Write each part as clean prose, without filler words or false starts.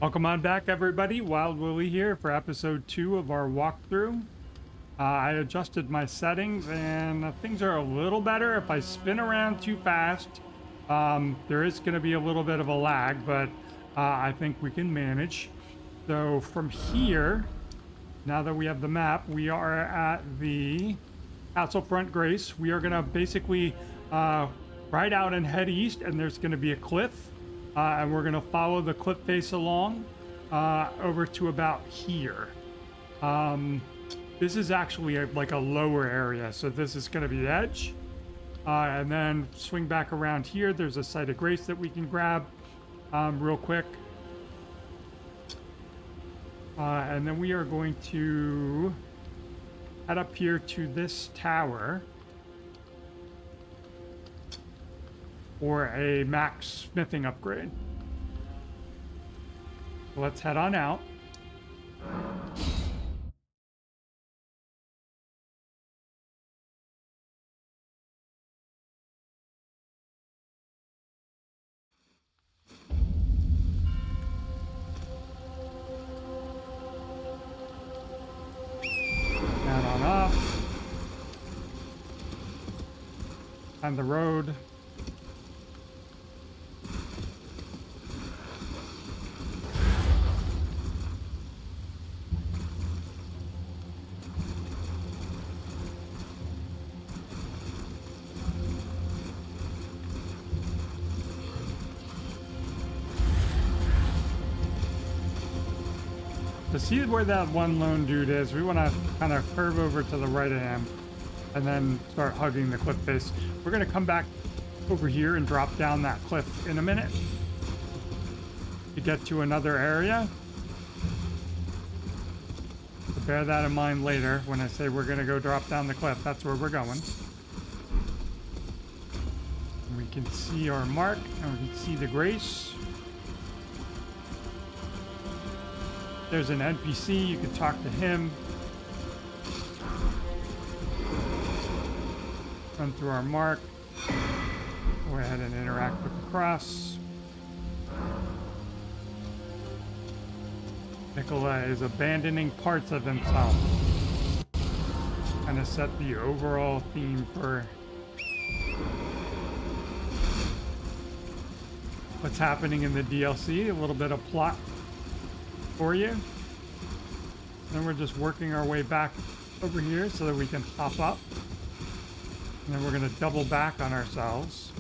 Welcome on back, everybody. WildeWilly here for episode 2 of our walkthrough. I adjusted my settings and things are a little better. If I spin around too fast, there is going to be a little bit of a lag, but I think we can manage. So from here, now that we have the map, we are at the Castle Front Grace. We are going to basically ride out and head east, and there's going to be a cliff. And we're going to follow the cliff face along over to about here. This is actually like a lower area, so this is going to be the edge. And then swing back around here. There's a site of grace that we can grab real quick. And then we are going to head up here to this tower for a max smithing upgrade. So let's head on out. Head on up. On the road. To see where that one lone dude is, we want to kind of curve over to the right of him and then start hugging the cliff face. We're going to come back over here and drop down that cliff in a minute to get to another area. So bear that in mind later when I say we're going to go drop down the cliff. That's where we're going. And we can see our mark and we can see the grace. There's an NPC, you can talk to him. Run through our mark. Go ahead and interact with the cross. Nicola is abandoning parts of himself. Kind of set the overall theme for what's happening in the DLC. A little bit of plot for you. Then we're just working our way back over here so that we can hop up. And then we're going to double back on ourselves.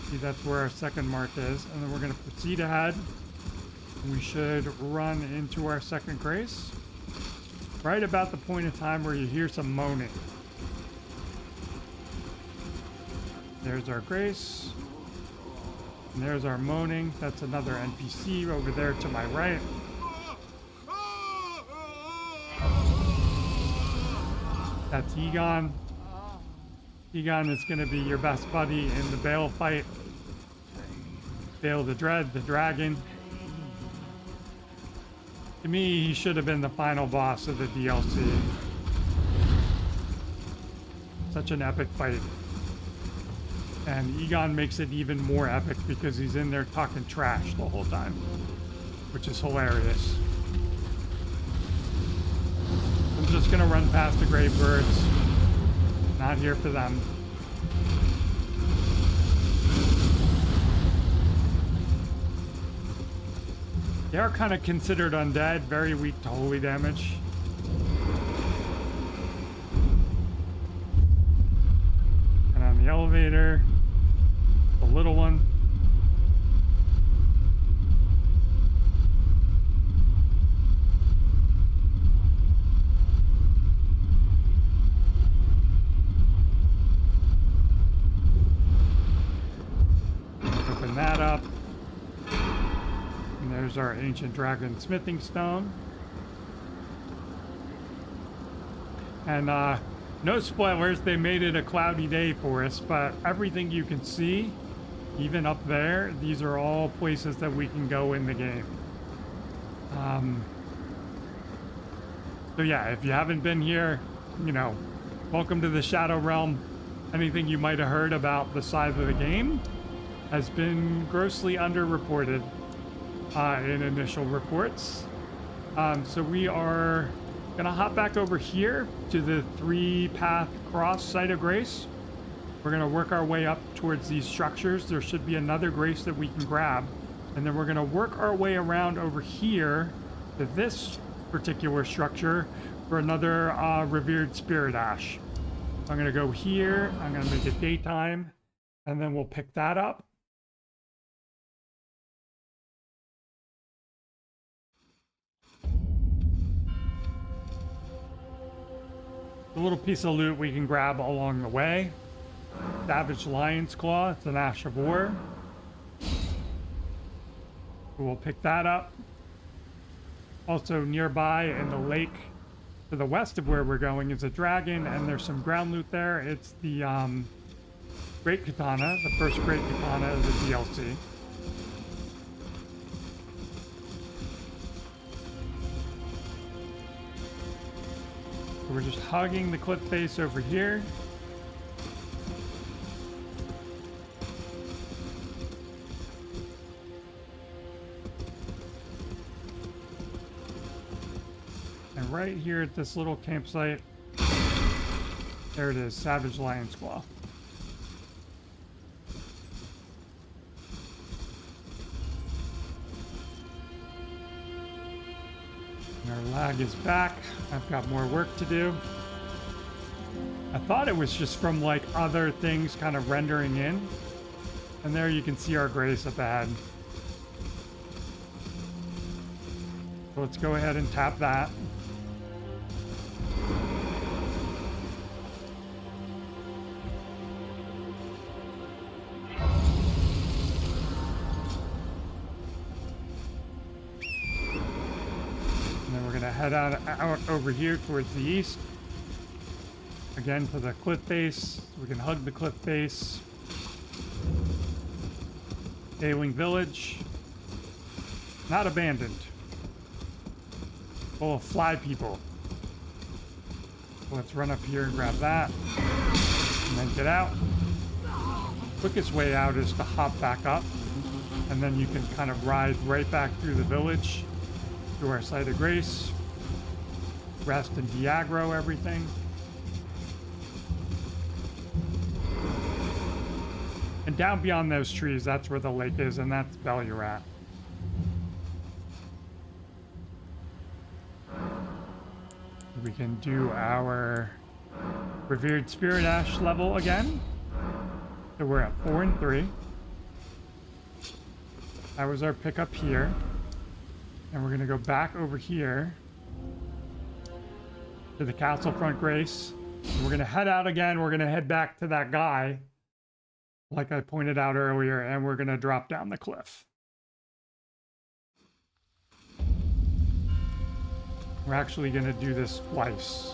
See, that's where our second mark is. And then we're going to proceed ahead. We should run into our second grace. Right about the point of time where you hear some moaning. There's our grace. And there's our moaning. That's another NPC over there to my right. That's Egon. Egon is going to be your best buddy in the Bale fight. Bale the Dread, the dragon. To me, he should have been the final boss of the DLC. Such an epic fight. And Egon makes it even more epic because he's in there talking trash the whole time, which is hilarious. I'm just gonna run past the grave birds. Not here for them. They are kind of considered undead, very weak to holy damage. And on the elevator, the little one. Open that up. And there's our ancient dragon smithing stone. And no spoilers, they made it a cloudy day for us, but everything you can see, even up there, these are all places that we can go in the game. So yeah, if you haven't been here, you know, welcome to the Shadow Realm. Anything you might have heard about the size of the game has been grossly underreported. in initial reports. So we are gonna hop back over here to the 3-path cross site of grace. We're gonna work our way up towards these structures. There should be another grace that we can grab. And then we're gonna work our way around over here to this particular structure for another Revered Spirit Ash. I'm gonna go here, I'm gonna make it daytime, and then we'll pick that up. The little piece of loot we can grab along the way. Savage Lion's Claw, it's an Ash of War. We'll pick that up. Also nearby in the lake to the west of where we're going is a dragon, and there's some ground loot there. It's the Great Katana, the first Great Katana of the DLC. So we're just hugging the cliff face over here. And right here at this little campsite, there it is, Savage Lion's Claw. Our lag is back. I've got more work to do. I thought it was just from like other things kind of rendering in. And there you can see our grace up ahead. So let's go ahead and tap that. Head out over here towards the east. Again to the cliff face. We can hug the cliff face. Ailing Village. Not abandoned. Full of fly people. So let's run up here and grab that. And then get out. Quickest way out is to hop back up. And then you can kind of ride right back through the village to our site of grace. Rest and de-aggro everything. And down beyond those trees, that's where the lake is, and that's Bellurat. We can do our Revered Spirit Ash level again. So we're at 4 and 3. That was our pickup here. And we're gonna go back over here to the Castle Front Grace. And we're gonna head out again. We're gonna head back to that guy, like I pointed out earlier, and we're gonna drop down the cliff. We're actually gonna do this twice.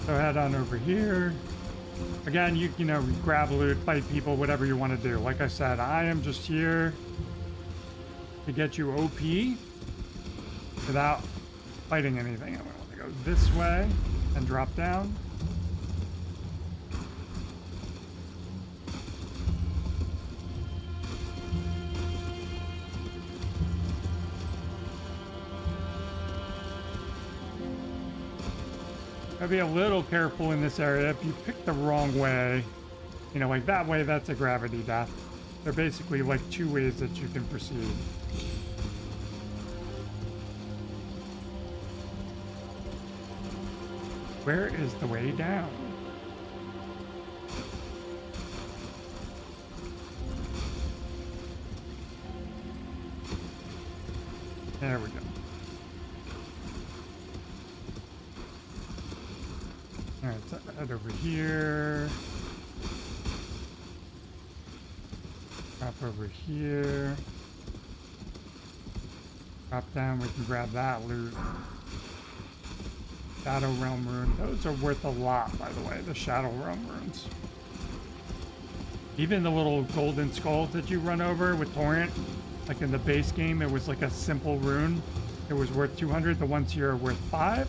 So head on over here. Again, you know, grab loot, fight people, whatever you want to do. Like I said, I am just here to get you OP without fighting anything. I'm going to go this way and drop down. Gotta be a little careful in this area. If you pick the wrong way, you know, like that way, that's a gravity death. They're basically like 2 ways that you can proceed. Where is the way down? There we go. All right, so head over here. Drop over here. Drop down, we can grab that loot. Shadow Realm Rune. Those are worth a lot, by the way, the Shadow Realm Runes. Even the little golden skulls that you run over with Torrent, like in the base game, it was like a simple rune. It was worth 200. The ones here are worth 5.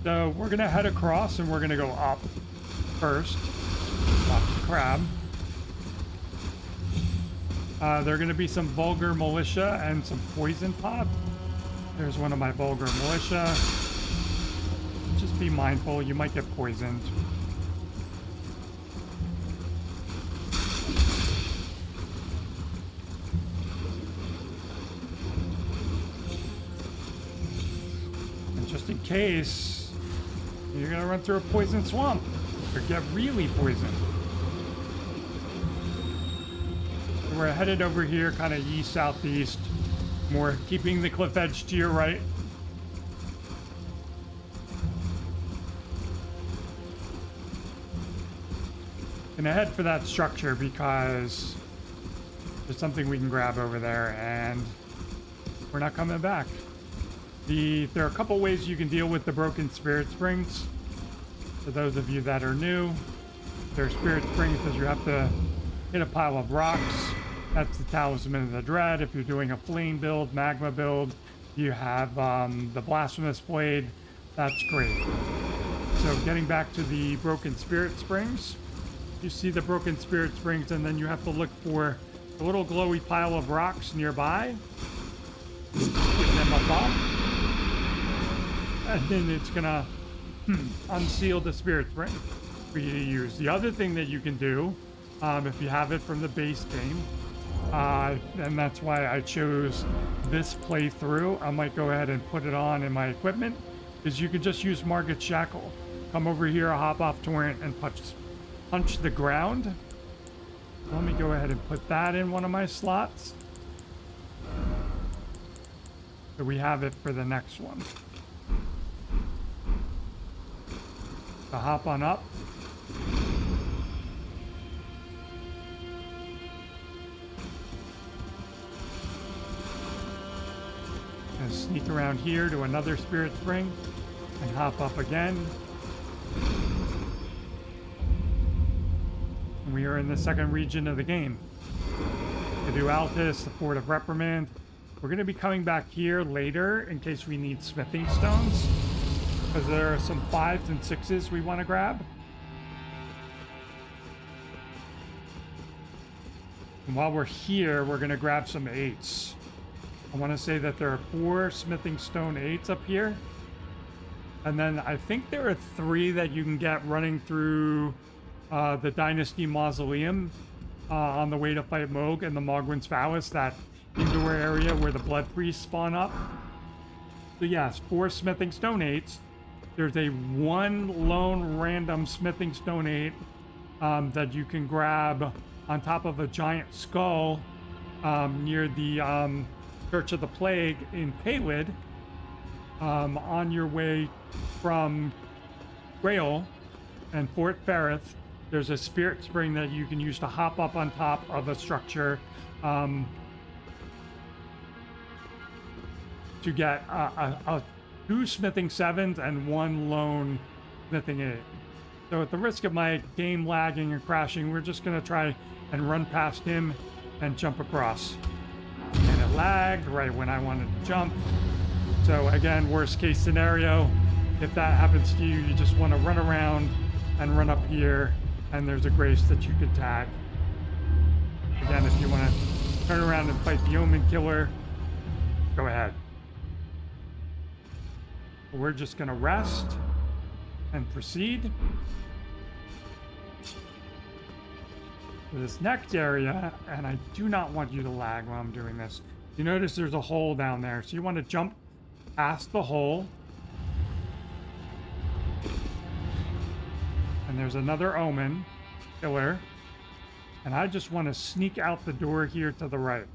So we're going to head across and we're going to go up first. Watch the crab. There are going to be some Vulgar Militia and some Poison Pod. There's one of my Vulgar Militia. Just be mindful, you might get poisoned. And just in case, you're going to run through a poison swamp or get really poisoned. We're headed over here, kind of east-southeast, more keeping the cliff edge to your right. Gonna head for that structure because there's something we can grab over there, and we're not coming back. There are a couple ways you can deal with the broken spirit springs. For those of you that are new, there are spirit springs because you have to hit a pile of rocks. That's the Talisman of the Dread. If you're doing a flame build, magma build, you have the Blasphemous Blade. That's great. So getting back to the broken spirit springs, you see the broken spirit springs, and then you have to look for a little glowy pile of rocks nearby. Give them a bump, and then it's gonna unseal the spirit spring for you to use. The other thing that you can do, if you have it from the base game, and that's why I chose this playthrough, I might go ahead and put it on in my equipment, is you could just use Margit Shackle. Come over here, hop off Torrent, and punch the ground. Let me go ahead and put that in one of my slots. So we have it for the next one. So hop on up. And sneak around here to another spirit spring and hop up again. We are in the second region of the game. To do Altus, the Fort of Reprimand. We're going to be coming back here later in case we need smithing stones, because there are some 5s and 6s we want to grab. And while we're here, we're going to grab some 8s. I want to say that there are 4 smithing stone 8s up here. And then I think there are 3 that you can get running through the Dynasty Mausoleum on the way to fight Moog and the Mogwin's Phallus, that indoor area where the Blood Priests spawn up. So yes, 4 smithing stone 8s. There's a 1 lone random smithing stone 8 that you can grab on top of a giant skull near the Church of the Plague in Caelid, on your way from Grail and Fort Ferrith. There's a spirit spring that you can use to hop up on top of a structure to get 2 smithing 7s and 1 lone smithing 8. So at the risk of my game lagging and crashing, we're just going to try and run past him and jump across. And it lagged right when I wanted to jump. So again, worst case scenario, if that happens to you, you just want to run around and run up here, and there's a grace that you could tag. Again, if you want to turn around and fight the Omen Killer, go ahead. We're just going to rest and proceed to this next area, and I do not want you to lag while I'm doing this. You notice there's a hole down there, so you want to jump past the hole. And there's another Omen Killer, and I just want to sneak out the door here to the right.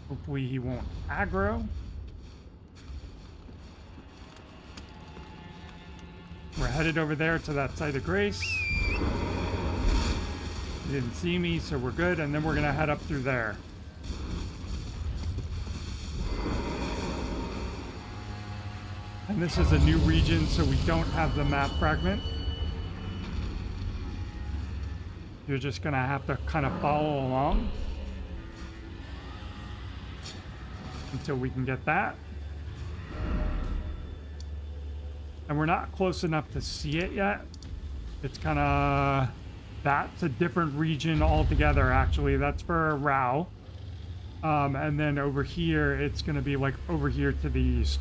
Hopefully he won't aggro. We're headed over there to that site of grace. He didn't see me, so we're good. And then we're gonna head up through there. And this is a new region, so we don't have the map fragment. You're just gonna have to kind of follow along until we can get that. And we're not close enough to see it yet. It's kind of, that's a different region altogether, actually. That's for Rao. And then over here, it's going to be like over here to the east.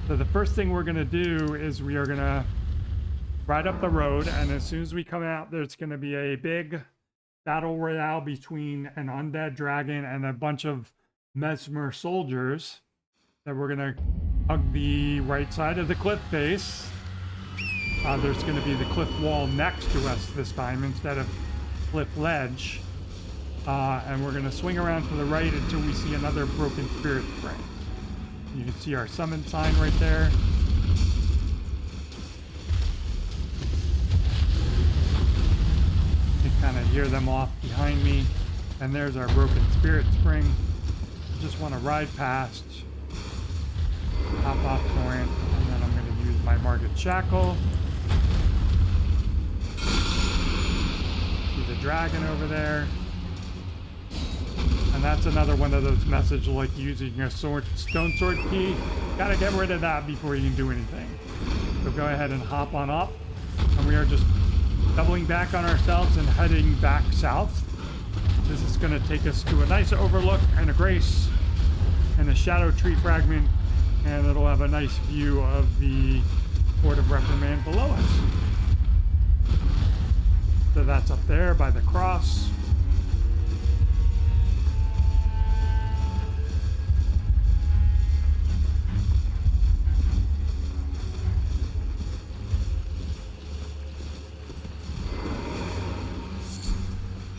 So the first thing we're going to do is we are going to ride up the road. And as soon as we come out, there's going to be a big battle royale between an undead dragon and a bunch of mesmer soldiers that we're going to hug the right side of the cliff face. There's going to be the cliff wall next to us this time instead of cliff ledge. And we're going to swing around to the right until we see another broken spirit spring. You can see our summon sign right there. You can kind of hear them off behind me. And there's our broken spirit spring. Just want to ride past. Hop off torrent, and then I'm going to use my market shackle. See the dragon over there. And that's another one of those messages like using a sword, stone sword key. Gotta get rid of that before you can do anything. So go ahead and hop on up. And we are just doubling back on ourselves and heading back south. This is going to take us to a nice overlook and a grace and a Scadutree fragment. And it'll have a nice view of the Fort of Reprimand below us. So that's up there by the cross.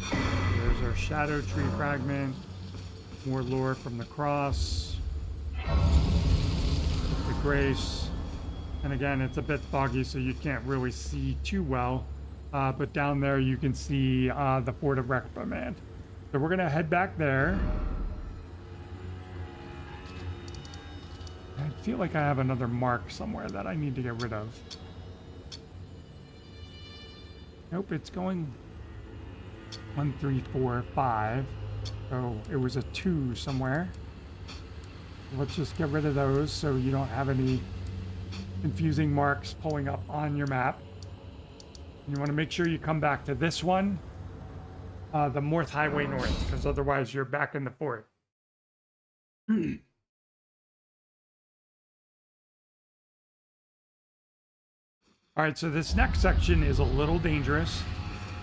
There's our Scadutree fragment. More lore from the cross. The grace. And again, it's a bit foggy, so you can't really see too well. But down there, you can see the Fort of Reprimand. So we're going to head back there. I feel like I have another mark somewhere that I need to get rid of. Nope, it's going 1, 3, 4, 5. So it was a 2 somewhere. Let's just get rid of those so you don't have any confusing marks pulling up on your map. You want to make sure you come back to this one, the Morth Highway North, because otherwise you're back in the fort. All right, so this next section is a little dangerous.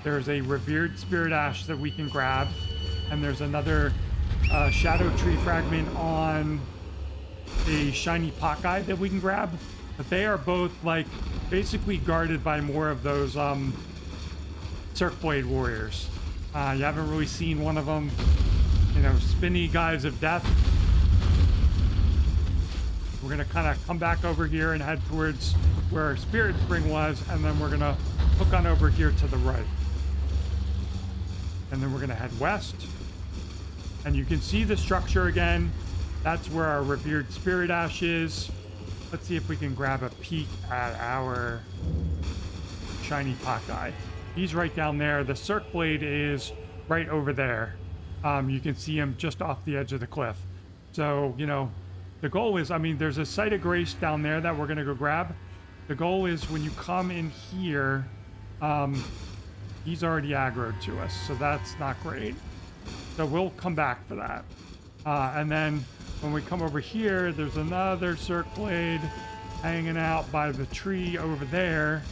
There's a Revered Spirit Ash that we can grab, and there's another Scadutree fragment on a shiny pot guy that we can grab. But they are both like basically guarded by more of those Circblade warriors. You haven't really seen one of them, you know, spinny guys of death. We're gonna kind of come back over here and head towards where our spirit spring was, and then we're gonna hook on over here to the right. And then we're gonna head west. And you can see the structure again. That's where our Revered Spirit Ash is. Let's see if we can grab a peek at our shiny pot guy. He's right down there. The Circblade is right over there. You can see him just off the edge of the cliff. So, you know, the goal is, I mean, there's a Site of Grace down there that we're going to go grab. The goal is when you come in here, he's already aggroed to us, so that's not great. So we'll come back for that. And then when we come over here, there's another Circblade hanging out by the tree over there.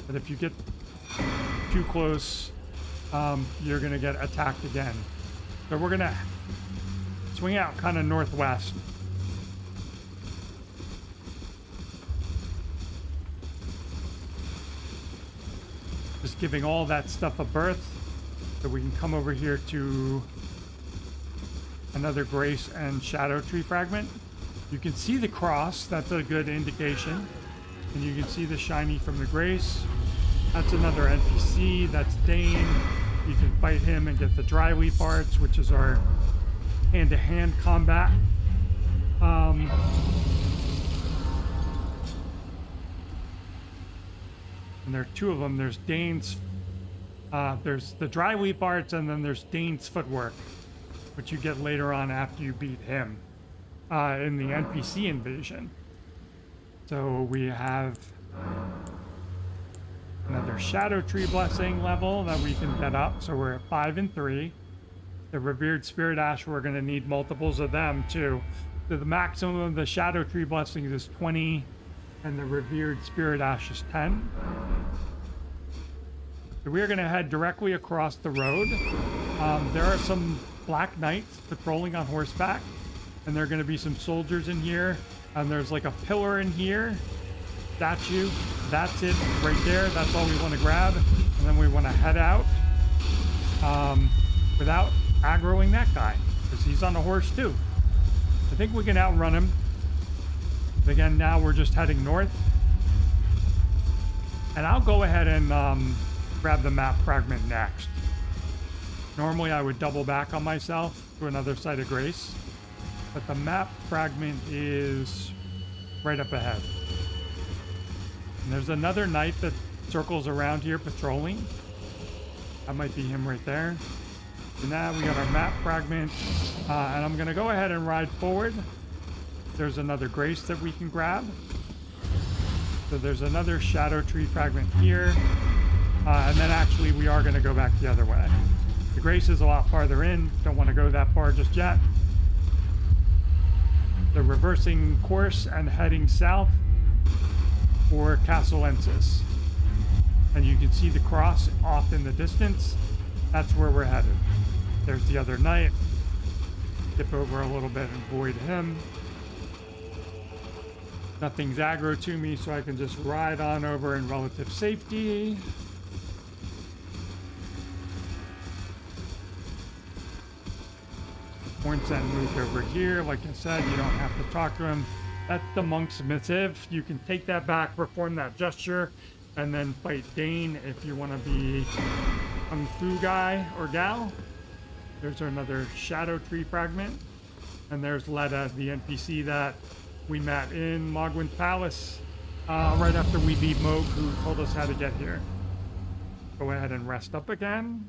But if you get too close, you're going to get attacked again. So we're going to swing out kind of northwest. Just giving all that stuff a berth so we can come over here to another Grace and Scadutree fragment. You can see the cross, that's a good indication. And you can see the shiny from the Grace. That's another NPC. That's Dane. You can fight him and get the dry leaf arts, which is our hand-to-hand combat. And there are two of them. There's Dane's, there's the dry leaf arts, and then there's Dane's footwork, which you get later on after you beat him in the NPC invasion. So we have another Scadutree blessing level that we can get up. So we're at 5 and 3. The Revered Spirit Ash, we're going to need multiples of them too. So the maximum of the Scadutree blessings is 20, and the Revered Spirit Ash is 10. So we're going to head directly across the road. There are some Black Knights patrolling on horseback, and there are going to be some soldiers in here. And there's like a pillar in here. Statue. That's it right there. That's all we want to grab. And then we want to head out without aggroing that guy, because he's on a horse too. I think we can outrun him. But again, now we're just heading north. And I'll go ahead and grab the map fragment next. Normally I would double back on myself to another site of grace, but the map fragment is right up ahead. And there's another knight that circles around here patrolling. That might be him right there. So now we got our map fragment, and I'm gonna go ahead and ride forward. There's another grace that we can grab. So there's another Scadutree fragment here. And then actually we are gonna go back the other way. The grace is a lot farther in. Don't want to go that far just yet. They're reversing course and heading south for Castellensis. And you can see the cross off in the distance. That's where we're headed. There's the other knight. Dip over a little bit and avoid him. Nothing's aggro to me, so I can just ride on over in relative safety. Hornsent moved over here. Like I said, you don't have to talk to him. That's the monk's missive. You can take that back, perform that gesture, and then fight Dane if you want to be Kung Fu guy or gal. There's another Scadutree fragment. And there's Letta, the NPC that we met in Mogwyn's Palace right after we beat Moog, who told us how to get here. Go ahead and rest up again.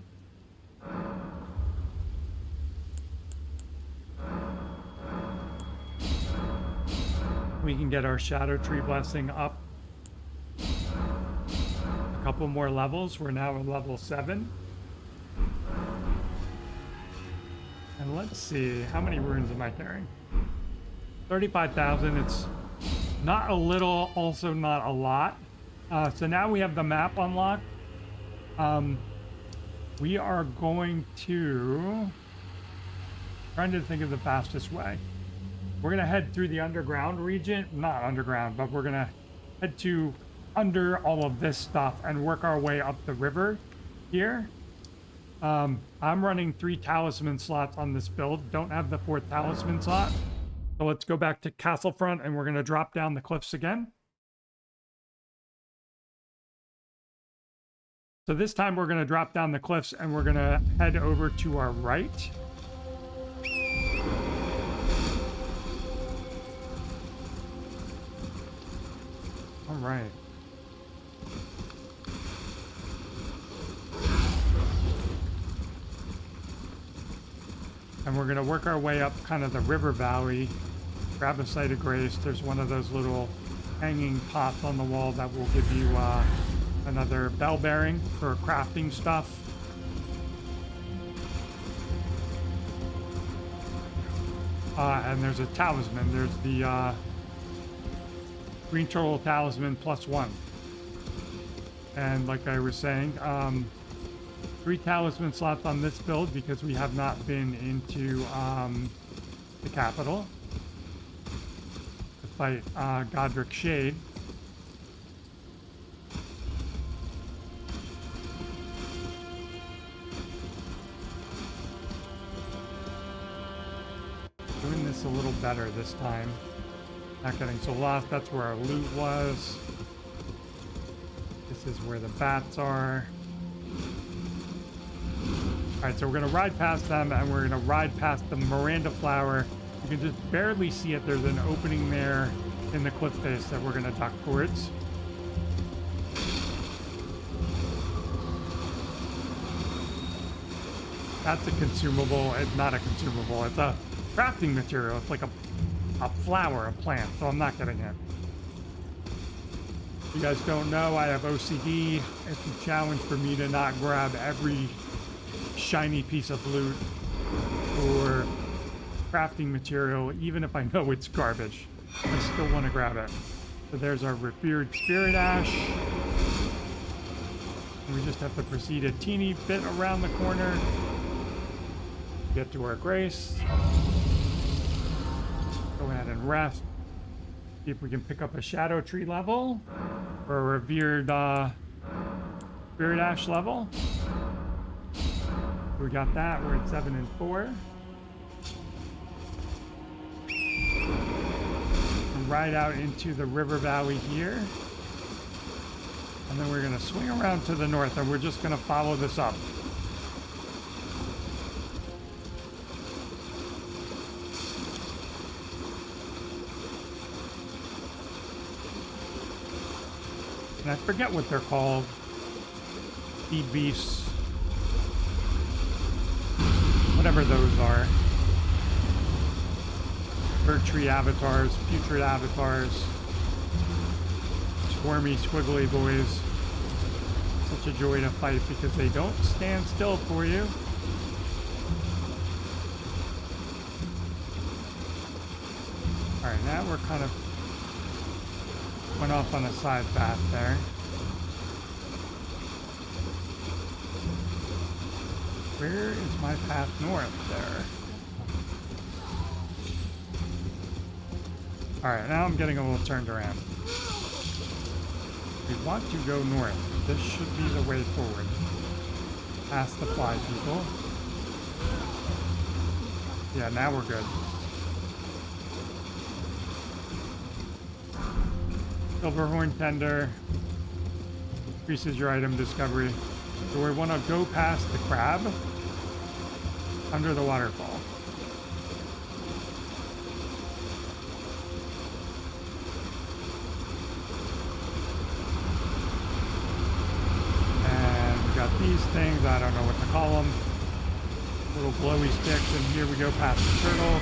We can get our Scadutree blessing up a couple more levels. We're now at level 7. And let's see, how many runes am I carrying? 35,000. It's not a little, also not a lot. So now we have the map unlocked. We are going to... trying to think of the fastest way. We're going to head through the underground region. Not underground, but we're going to head to under all of this stuff and work our way up the river here. I'm running 3 talisman slots on this build. Don't have the 4th talisman slot. So let's go back to Castlefront and we're going to drop down the cliffs again. So this time we're going to drop down the cliffs and we're going to head over to our right. All right. And we're going to work our way up kind of the river valley, grab a site of grace. There's one of those little hanging pots on the wall that will give you another bell bearing for crafting stuff. And there's a talisman. There's the green turtle talisman +1. And like I was saying, 3 talisman slots on this build because we have not been into the capital to fight Godric Shade. Doing this a little better this time. Not getting so lost. That's where our loot was. This This is where the bats are. All right, so we're gonna ride past them, and we're gonna ride past the Miranda flower. You can just barely see it. There's an opening there in the cliff face that we're gonna duck towards. That's a consumable. It's not a consumable. It's a crafting material. It's like a flower, a plant, so I'm not getting it. If you guys don't know, I have OCD. It's a challenge for me to not grab every shiny piece of loot or crafting material, even if I know it's garbage. I still want to grab it. So there's our Revered Spirit Ash. And we just have to proceed a teeny bit around the corner. Get to our grace. Go ahead and rest. See if we can pick up a Scadutree level or a Revered Spirit Ash level. We got that. We're at 7 and 4. And right out into the river valley here. And then we're going to swing around to the north, and we're just going to follow this up. And I forget what they're called. Speed beasts. Whatever those are. Bird tree avatars, putrid avatars. Squirmy, squiggly boys. Such a joy to fight because they don't stand still for you. Alright, now we're kind of went off on a side path there. Where is my path north there? Alright, now I'm getting a little turned around. We want to go north. This should be the way forward. Past the fly people. Yeah, now we're good. Silverhorn Tender increases your item discovery. So we want to go past the crab under the waterfall. And we got these things, I don't know what to call them. Little glowy sticks, and here we go past the turtle.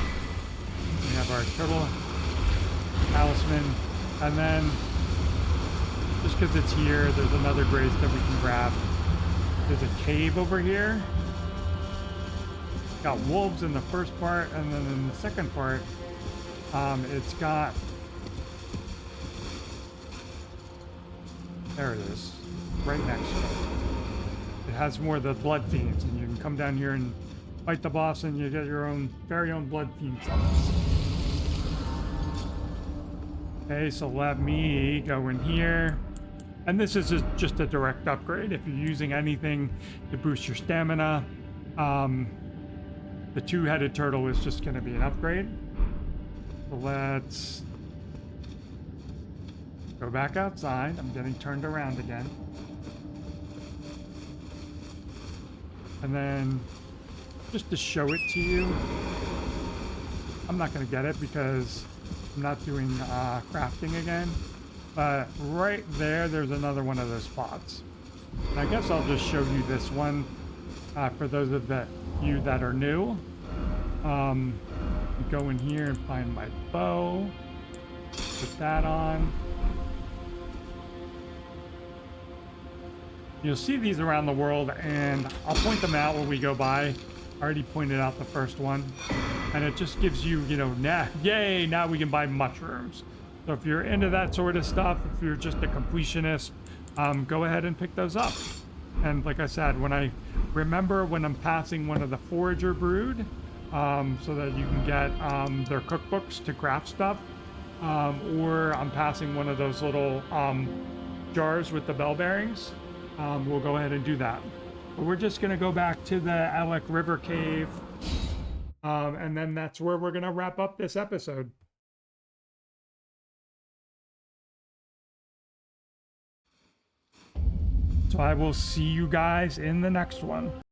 We have our turtle talisman, and then just because it's here, there's another grace that we can grab. There's a cave over here. Got wolves in the first part, and then in the second part, it's got... There it is, right next to it. It has more of the blood fiends, and you can come down here and fight the boss, and you get your own very own blood fiend summons. Okay, so let me go in here. And this is just a direct upgrade. If you're using anything to boost your stamina, the two-headed turtle is just going to be an upgrade. So let's go back outside. I'm getting turned around again. And then, just to show it to you, I'm not going to get it because I'm not doing crafting again. But right there, there's another one of those spots. And I guess I'll just show you this one for those of you that are new. Go in here and find my bow. Put that on. You'll see these around the world, and I'll point them out when we go by. I already pointed out the first one. And it just gives you, you know, yay, now we can buy mushrooms. So if you're into that sort of stuff, if you're just a completionist, go ahead and pick those up. And like I said, when I remember when I'm passing one of the forager brood, so that you can get their cookbooks to craft stuff, or I'm passing one of those little jars with the bell bearings, we'll go ahead and do that. But we're just going to go back to the Alec River Cave, and then that's where we're going to wrap up this episode. So I will see you guys in the next one.